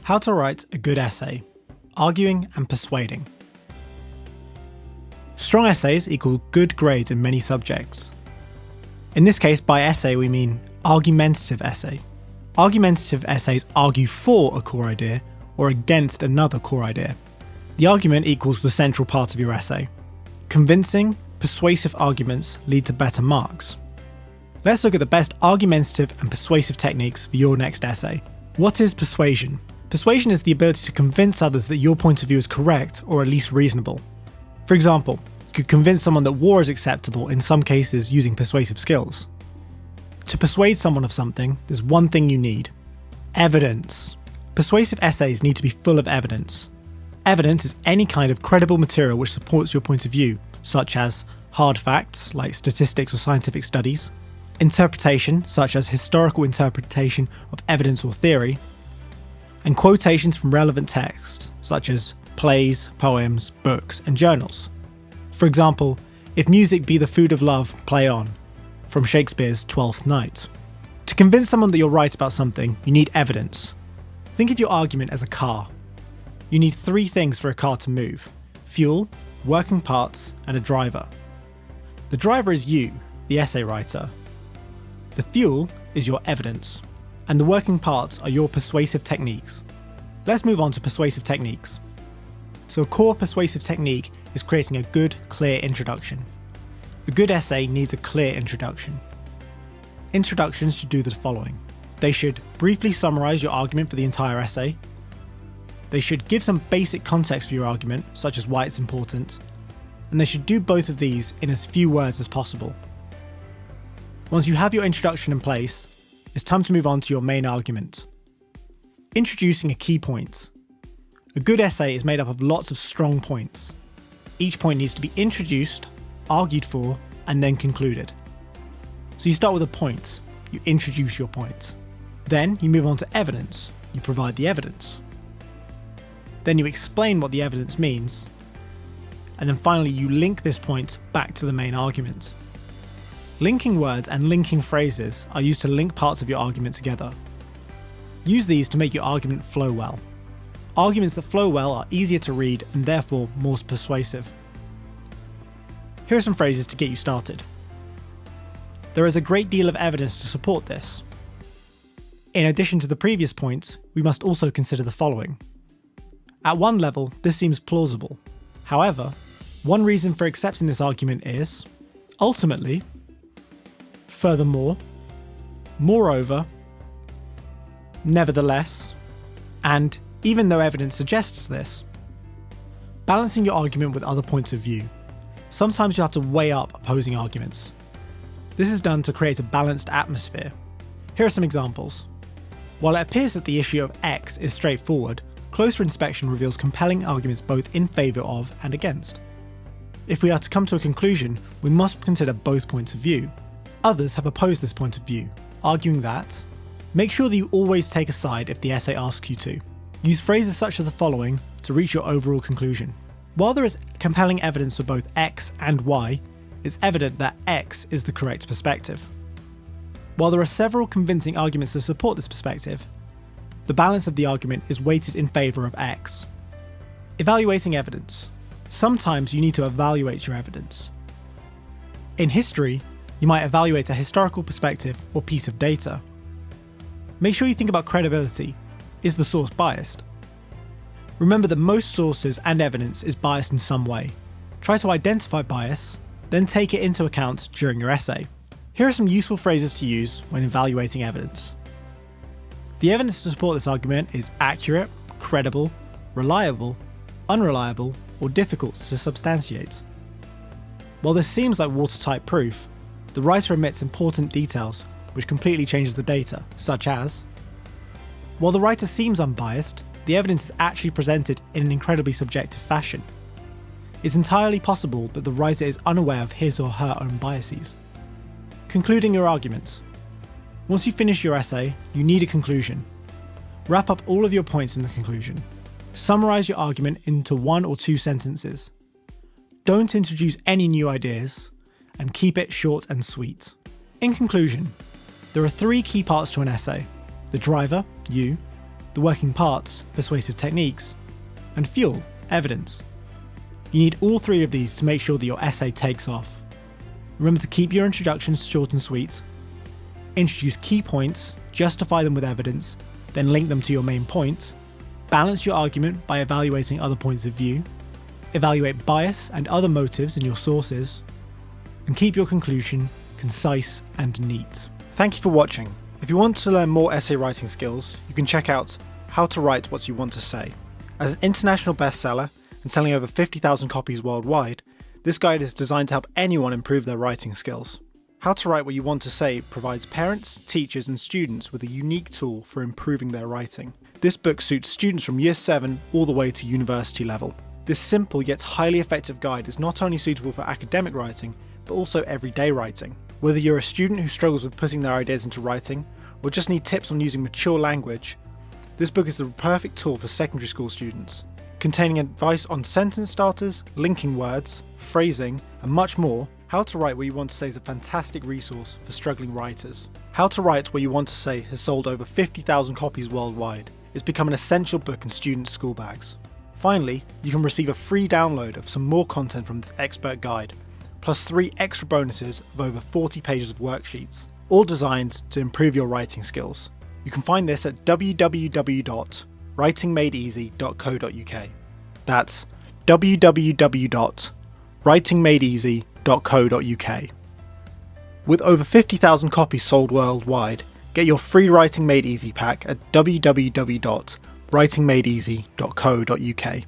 How to write a good essay. Arguing and persuading. Strong essays equal good grades in many subjects. In this case, by essay we mean argumentative essay. Argumentative essays argue for a core idea or against another core idea. The argument equals the central part of your essay. Convincing, persuasive arguments lead to better marks. Let's look at the best argumentative and persuasive techniques for your next essay. What is persuasion? Persuasion is the ability to convince others that your point of view is correct or at least reasonable. For example, you could convince someone that war is acceptable in some cases using persuasive skills. To persuade someone of something, there's one thing you need: evidence. Persuasive essays need to be full of evidence. Evidence is any kind of credible material which supports your point of view, such as hard facts like statistics or scientific studies, interpretation such as historical interpretation of evidence or theory, and quotations from relevant texts such as plays, poems, books, and journals. For example, "If music be the food of love, play on," from Shakespeare's Twelfth Night. To convince someone that you're right about something, you need evidence. Think of your argument as a car. You need three things for a car to move: fuel, working parts, and a driver. The driver is you, the essay writer. The fuel is your evidence, and the working parts are your persuasive techniques. Let's move on to persuasive techniques. So a core persuasive technique is creating a good, clear introduction. A good essay needs a clear introduction. Introductions should do the following. They should briefly summarize your argument for the entire essay. They should give some basic context for your argument, such as why it's important. And they should do both of these in as few words as possible. Once you have your introduction in place, it's time to move on to your main argument. Introducing a key point. A good essay is made up of lots of strong points. Each point needs to be introduced, argued for, and then concluded. So you start with a point, you introduce your point. Then you move on to evidence, you provide the evidence. Then you explain what the evidence means. And then finally you link this point back to the main argument. Linking words and linking phrases are used to link parts of your argument together. Use these to make your argument flow well. Arguments that flow well are easier to read and therefore more persuasive. Here are some phrases to get you started. There is a great deal of evidence to support this. In addition to the previous point, we must also consider the following. At one level, this seems plausible. However, one reason for accepting this argument is, ultimately, furthermore, moreover, nevertheless, and even though evidence suggests this. Balancing your argument with other points of view. Sometimes you have to weigh up opposing arguments. This is done to create a balanced atmosphere. Here are some examples. While it appears that the issue of X is straightforward, closer inspection reveals compelling arguments both in favour of and against. If we are to come to a conclusion, we must consider both points of view. Others have opposed this point of view, arguing that. Make sure that you always take a side if the essay asks you to. Use phrases such as the following to reach your overall conclusion. While there is compelling evidence for both X and Y, it's evident that X is the correct perspective. While there are several convincing arguments to support this perspective, the balance of the argument is weighted in favour of X. Evaluating evidence. Sometimes you need to evaluate your evidence. In history, you might evaluate a historical perspective or piece of data. Make sure you think about credibility. Is the source biased? Remember that most sources and evidence is biased in some way. Try to identify bias, then take it into account during your essay. Here are some useful phrases to use when evaluating evidence. The evidence to support this argument is accurate, credible, reliable, unreliable, or difficult to substantiate. While this seems like watertight proof, the writer omits important details which completely changes the data, such as, while the writer seems unbiased, the evidence is actually presented in an incredibly subjective fashion. It's entirely possible that the writer is unaware of his or her own biases. Concluding your argument. Once you finish your essay, you need a conclusion. Wrap up all of your points in the conclusion. Summarise your argument into 1 or 2 sentences. Don't introduce any new ideas, and keep it short and sweet. In conclusion, there are 3 key parts to an essay: the driver, you, the working parts, persuasive techniques, and fuel, evidence. You need all three of these to make sure that your essay takes off. Remember to keep your introductions short and sweet. Introduce key points, justify them with evidence, then link them to your main point. Balance your argument by evaluating other points of view. Evaluate bias and other motives in your sources. And keep your conclusion concise and neat. Thank you for watching. If you want to learn more essay writing skills, you can check out How to Write What You Want to Say. As an international bestseller and selling over 50,000 copies worldwide, this guide is designed to help anyone improve their writing skills. How to Write What You Want to Say provides parents, teachers and students with a unique tool for improving their writing. This book suits students from Year 7 all the way to university level. This simple yet highly effective guide is not only suitable for academic writing, but also everyday writing. Whether you're a student who struggles with putting their ideas into writing, or just need tips on using mature language, this book is the perfect tool for secondary school students. Containing advice on sentence starters, linking words, phrasing, and much more, How to Write What You Want to Say is a fantastic resource for struggling writers. How to Write What You Want to Say has sold over 50,000 copies worldwide. It's become an essential book in students' school bags. Finally, you can receive a free download of some more content from this expert guide, plus 3 extra bonuses of over 40 pages of worksheets, all designed to improve your writing skills. You can find this at www.writingmadeeasy.co.uk. That's www.writingmadeeasy.co.uk. With over 50,000 copies sold worldwide, get your free Writing Made Easy pack at www.writingmadeeasy.co.uk.